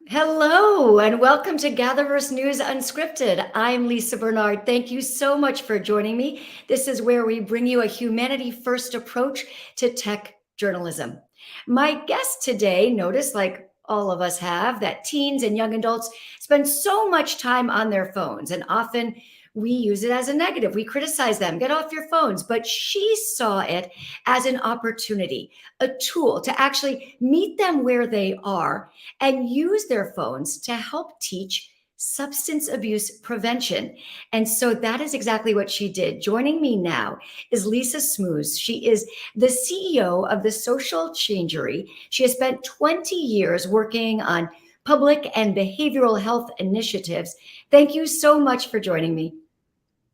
Hello, and welcome to GatherVerse News Unscripted. I'm Lisa Bernard. Thank you so much for joining me. This is where we bring you a humanity-first approach to tech journalism. My guest today, notice like all of us have, that teens and young adults spend so much time on their phones, and often we use it as a negative. We criticize them, get off your phones. But she saw it as an opportunity, a tool to actually meet them where they are and use their phones to help teach substance abuse prevention. And so that is exactly what she did. Joining me now is Lisa Smooze. She is the CEO of the Social Changery. She has spent 20 years working on public and behavioral health initiatives. Thank you so much for joining me.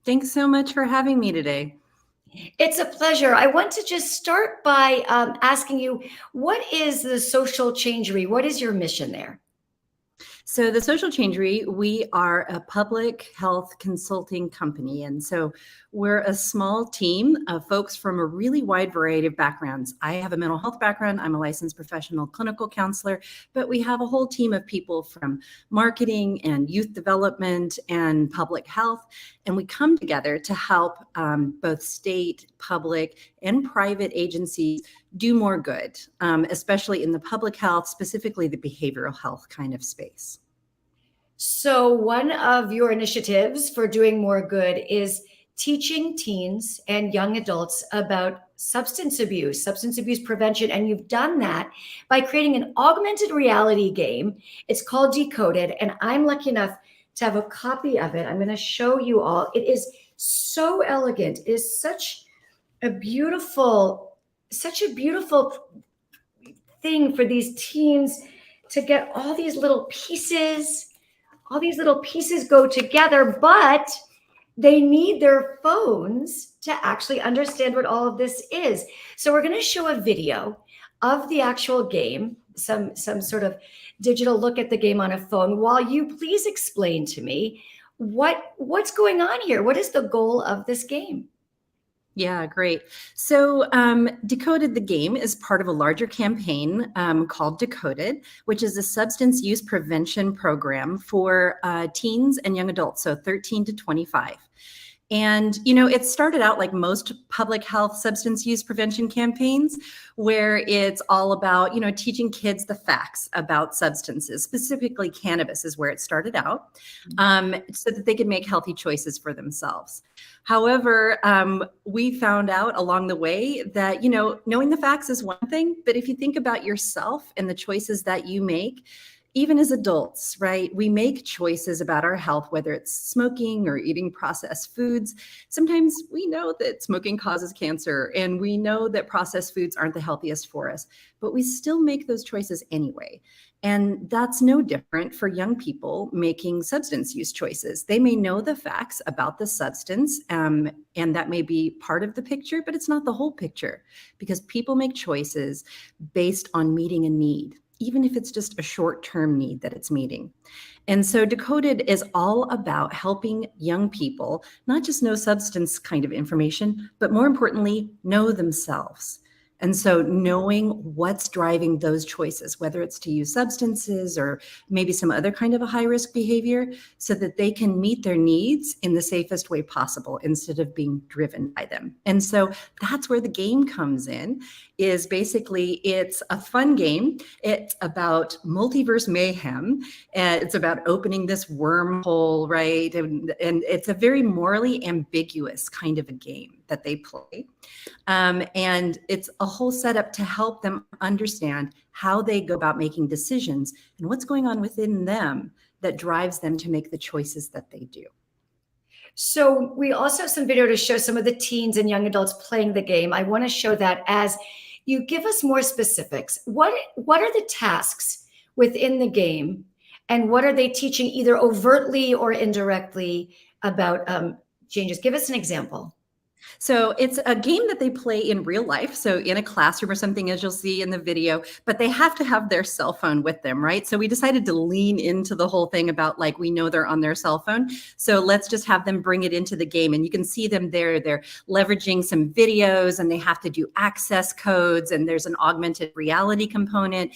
Thanks so much for having me today. It's a pleasure. I want to just start by asking you, what is the Social Changery? What is your mission there? So the Social Changery, we are a public health consulting company. And so we're a small team of folks from a really wide variety of backgrounds. I have a mental health background. I'm a licensed professional clinical counselor, but we have a whole team of people from marketing and youth development and public health. And we come together to help both state, public, and private agencies do more good, especially in the public health, specifically the behavioral health kind of space. So one of your initiatives for doing more good is teaching teens and young adults about substance abuse prevention. And you've done that by creating an augmented reality game. It's called Decoded. And I'm lucky enough to have a copy of it. I'm going to show you all. It is so elegant. It is such a beautiful thing for these teens to get all these little pieces. All these little pieces go together, but they need their phones to actually understand what all of this is. So we're going to show a video of the actual game, some sort of digital look at the game on a phone, while you please explain to me what's going on here. What is the goal of this game? Yeah, great. So Decoded the game is part of a larger campaign called Decoded, which is a substance use prevention program for teens and young adults, so 13 to 25. And, it started out like most public health substance use prevention campaigns, where it's all about, teaching kids the facts about substances, specifically cannabis is where it started out, so that they could make healthy choices for themselves. However, we found out along the way that, knowing the facts is one thing, but if you think about yourself and the choices that you make, even as adults, right, we make choices about our health, whether it's smoking or eating processed foods. Sometimes we know that smoking causes cancer and we know that processed foods aren't the healthiest for us, but we still make those choices anyway. And that's no different for young people making substance use choices. They may know the facts about the substance, and that may be part of the picture, but it's not the whole picture, because people make choices based on meeting a need, even if it's just a short-term need that it's meeting. And so Decoded is all about helping young people not just know substance kind of information, but more importantly, know themselves. And so knowing what's driving those choices, whether it's to use substances or maybe some other kind of a high-risk behavior, so that they can meet their needs in the safest way possible instead of being driven by them. And so that's where the game comes in, is basically it's a fun game. It's about multiverse mayhem. And it's about opening this wormhole, right? And it's a very morally ambiguous kind of a game that they play. And it's a whole setup to help them understand how they go about making decisions and what's going on within them that drives them to make the choices that they do. So we also have some video to show some of the teens and young adults playing the game. I want to show that as you give us more specifics. What are the tasks within the game, and what are they teaching either overtly or indirectly about changes? Give us an example. So it's a game that they play in real life. So in a classroom or something, as you'll see in the video, but they have to have their cell phone with them, right? So we decided to lean into the whole thing about like, we know they're on their cell phone. So let's just have them bring it into the game. And you can see them there. They're leveraging some videos and they have to do access codes. And there's an augmented reality component.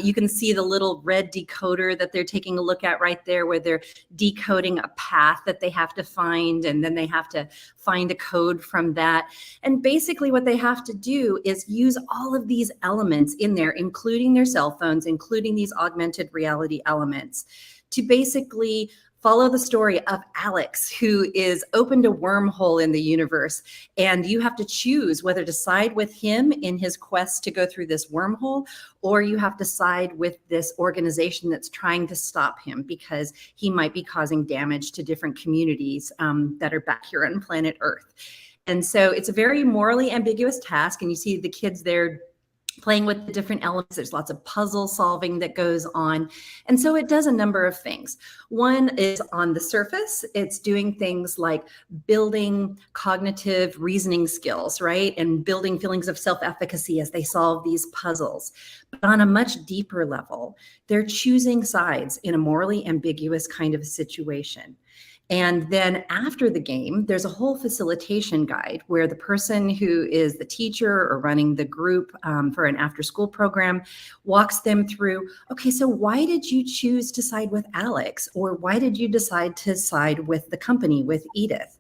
You can see the little red decoder that they're taking a look at right there, where they're decoding a path that they have to find. And then they have to find a code from that. And basically what they have to do is use all of these elements in there, including their cell phones, including these augmented reality elements, to basically follow the story of Alex, who is opened a wormhole in the universe. And you have to choose whether to side with him in his quest to go through this wormhole, or you have to side with this organization that's trying to stop him because he might be causing damage to different communities that are back here on planet Earth. And so it's a very morally ambiguous task. And you see the kids there playing with the different elements. There's lots of puzzle solving that goes on. And so it does a number of things. One is on the surface, it's doing things like building cognitive reasoning skills, right? And building feelings of self-efficacy as they solve these puzzles. But on a much deeper level, they're choosing sides in a morally ambiguous kind of situation. And then after the game, there's a whole facilitation guide where the person who is the teacher or running the group for an after-school program walks them through, okay, so why did you choose to side with Alex? Or why did you decide to side with the company, with Edith?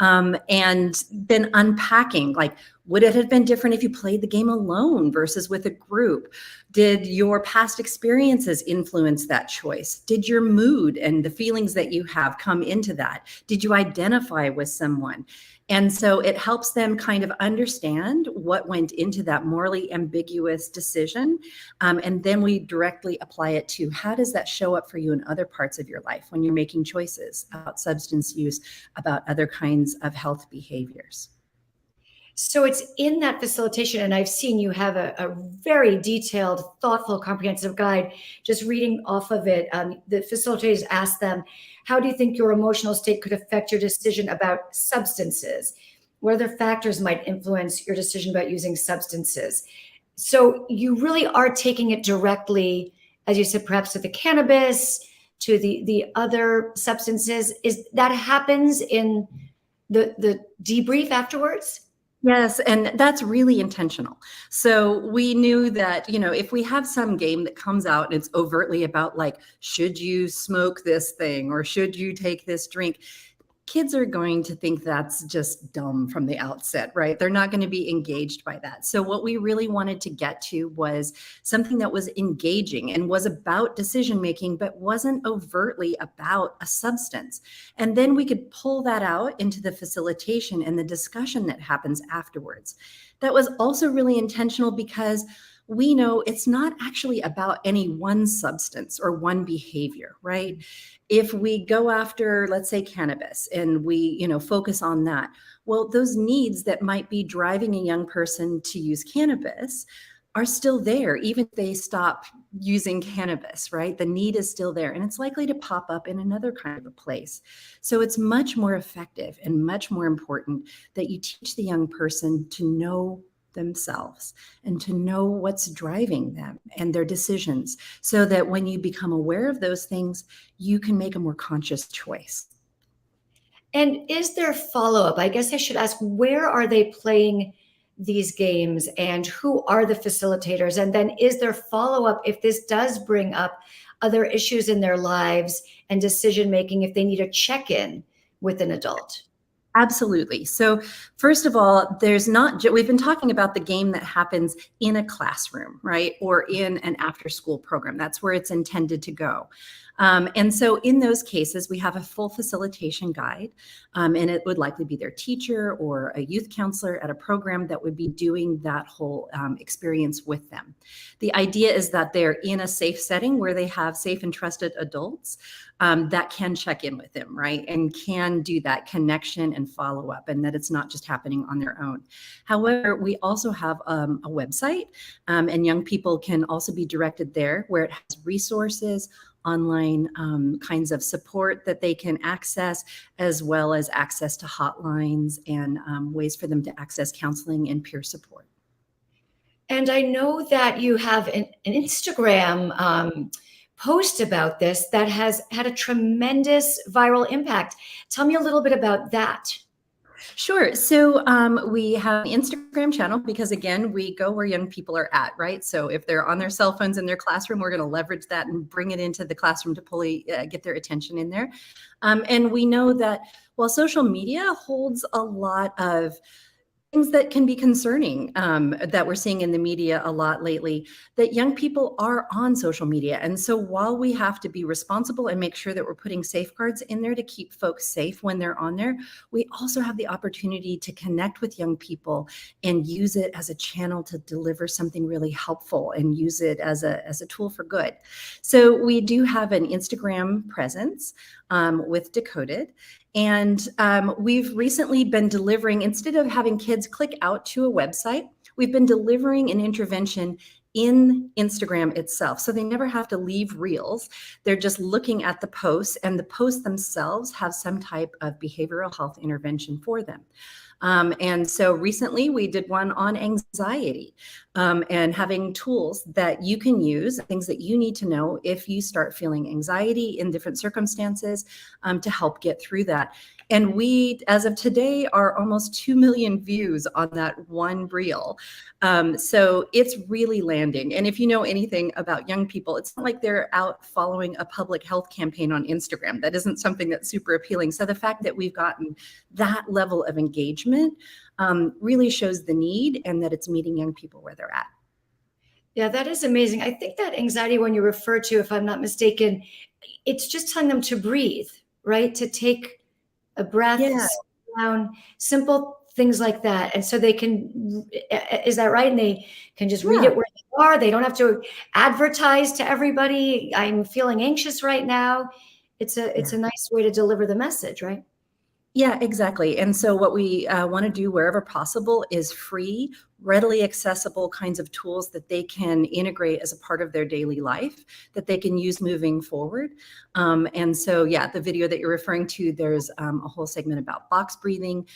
And then unpacking, like, would it have been different if you played the game alone versus with a group? Did your past experiences influence that choice? Did your mood and the feelings that you have come into that? Did you identify with someone? And so it helps them kind of understand what went into that morally ambiguous decision. And then we directly apply it to how does that show up for you in other parts of your life when you're making choices about substance use, about other kinds of health behaviors. So it's in that facilitation, and I've seen you have a very detailed, thoughtful, comprehensive guide. Just reading off of it, the facilitators ask them, how do you think your emotional state could affect your decision about substances? What other factors might influence your decision about using substances? So you really are taking it directly, as you said, perhaps to the cannabis, to the other substances. Is that happens in the debrief afterwards? Yes, and that's really intentional. So we knew that, if we have some game that comes out and it's overtly about like, should you smoke this thing or should you take this drink? Kids are going to think that's just dumb from the outset, right? They're not going to be engaged by that. So what we really wanted to get to was something that was engaging and was about decision making, but wasn't overtly about a substance. And then we could pull that out into the facilitation and the discussion that happens afterwards. That was also really intentional because we know it's not actually about any one substance or one behavior, right? If we go after, let's say, cannabis and we, focus on that, well, those needs that might be driving a young person to use cannabis are still there, even if they stop using cannabis, right? The need is still there and it's likely to pop up in another kind of a place. So it's much more effective and much more important that you teach the young person to know themselves and to know what's driving them and their decisions so that when you become aware of those things, you can make a more conscious choice. And is there follow-up? I guess I should ask, where are they playing these games and who are the facilitators? And then is there follow-up if this does bring up other issues in their lives and decision-making, if they need a check-in with an adult? Absolutely. So first of all, we've been talking about the game that happens in a classroom, right? Or in an after school program. That's where it's intended to go. And so in those cases, we have a full facilitation guide, and it would likely be their teacher or a youth counselor at a program that would be doing that whole experience with them. The idea is that they're in a safe setting where they have safe and trusted adults that can check in with them, right? And can do that connection and follow up, and that it's not just happening on their own. However, we also have a website, and young people can also be directed there where it has resources, online kinds of support that they can access, as well as access to hotlines and ways for them to access counseling and peer support. And I know that you have an Instagram post about this that has had a tremendous viral impact. Tell me a little bit about that. Sure. So we have an Instagram channel because, again, we go where young people are at, right? So if they're on their cell phones in their classroom, we're going to leverage that and bring it into the classroom to fully get their attention in there. And we know that while social media holds a lot of things that can be concerning that we're seeing in the media a lot lately, that young people are on social media. And so while we have to be responsible and make sure that we're putting safeguards in there to keep folks safe when they're on there, we also have the opportunity to connect with young people and use it as a channel to deliver something really helpful and use it as a tool for good. So we do have an Instagram presence with Decoded. And we've recently been delivering, instead of having kids click out to a website, we've been delivering an intervention in Instagram itself. So they never have to leave Reels. They're just looking at the posts, and the posts themselves have some type of behavioral health intervention for them. And so recently we did one on anxiety and having tools that you can use, things that you need to know if you start feeling anxiety in different circumstances to help get through that. And we, as of today, are almost 2 million views on that one reel. So it's really landing. And if you know anything about young people, it's not like they're out following a public health campaign on Instagram. That isn't something that's super appealing. So the fact that we've gotten that level of engagement really shows the need and that it's meeting young people where they're at. Yeah, that is amazing. I think that anxiety, when you refer to, if I'm not mistaken, it's just telling them to breathe, right? To take a breath, Yeah. sit down, simple things like that. And so they can, is that right? And they can just read it where they are. They don't have to advertise to everybody, I'm feeling anxious right now. It's a nice way to deliver the message, right? Yeah, exactly. And so what we want to do wherever possible is free, readily accessible kinds of tools that they can integrate as a part of their daily life that they can use moving forward. And so, yeah, the video that you're referring to, there's a whole segment about box breathing.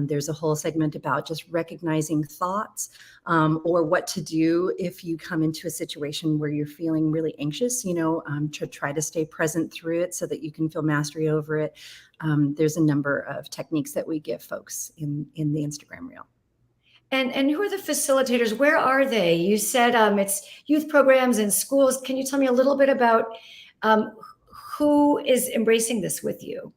There's a whole segment about just recognizing thoughts or what to do if you come into a situation where you're feeling really anxious, to try to stay present through it so that you can feel mastery over it. There's a number of techniques that we give folks in the Instagram reel. And who are the facilitators? Where are they? You said it's youth programs and schools. Can you tell me a little bit about who is embracing this with you?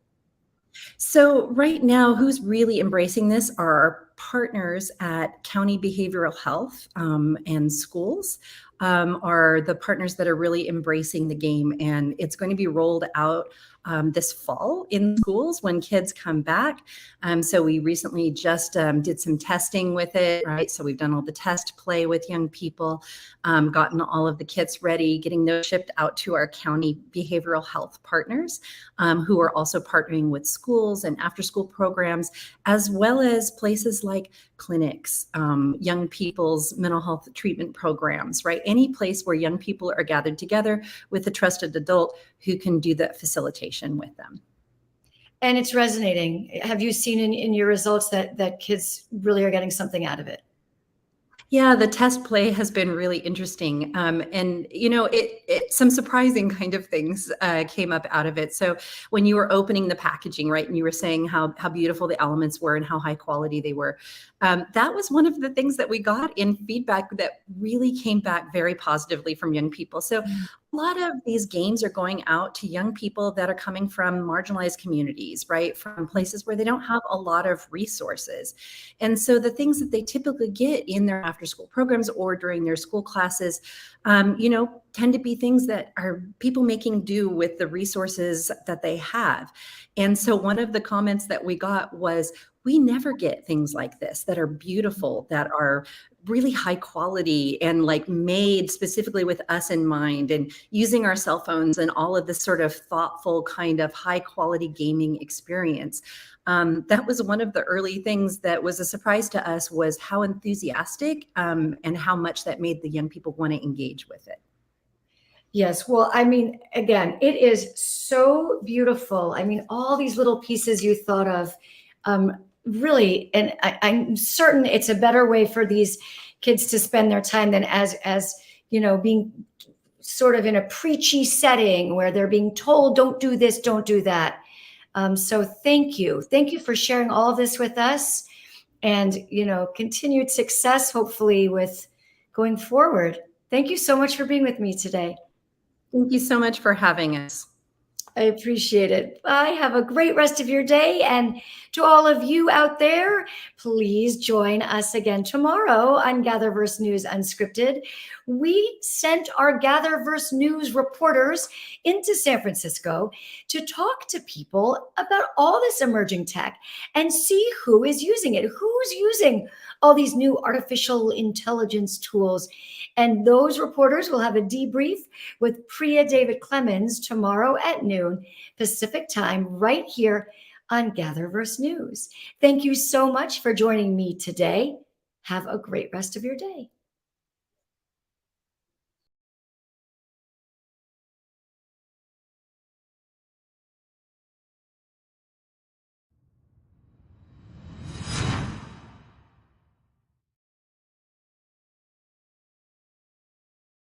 So right now, who's really embracing this are our partners at County Behavioral Health and schools are the partners that are really embracing the game. And it's going to be rolled out this fall in schools when kids come back. So we recently just did some testing with it, right? So we've done all the test play with young people, gotten all of the kits ready, getting those shipped out to our county behavioral health partners who are also partnering with schools and after school programs, as well as places like clinics, young people's mental health treatment programs, right? Any place where young people are gathered together with a trusted adult who can do that facilitation with them. And it's resonating. Have you seen in your results that kids really are getting something out of it? Yeah, the test play has been really interesting. And, some surprising kind of things came up out of it. So when you were opening the packaging, right, and you were saying how beautiful the elements were and how high quality they were, that was one of the things that we got in feedback that really came back very positively from young people. So a lot of these games are going out to young people that are coming from marginalized communities, right? From places where they don't have a lot of resources. And so the things that they typically get in their after school programs or during their school classes, tend to be things that are people making do with the resources that they have. And so one of the comments that we got was, we never get things like this that are beautiful, that are really high quality and like made specifically with us in mind and using our cell phones and all of this sort of thoughtful kind of high quality gaming experience. That was one of the early things that was a surprise to us, was how enthusiastic and how much that made the young people want to engage with it. Yes. Well, I mean, again, it is so beautiful. I mean, all these little pieces you thought of, really, and I'm certain it's a better way for these kids to spend their time than as being sort of in a preachy setting where they're being told, don't do this, don't do that. So thank you. Thank you for sharing all of this with us, and, continued success, hopefully, with going forward. Thank you so much for being with me today. Thank you so much for having us. I appreciate it. Bye. Have a great rest of your day. And to all of you out there, please join us again tomorrow on GatherVerse News Unscripted. We sent our GatherVerse News reporters into San Francisco to talk to people about all this emerging tech and see who is using it, who's using all these new artificial intelligence tools. And those reporters will have a debrief with Priya David Clemens tomorrow at noon Pacific time, right here on GatherVerse News. Thank you so much for joining me today. Have a great rest of your day.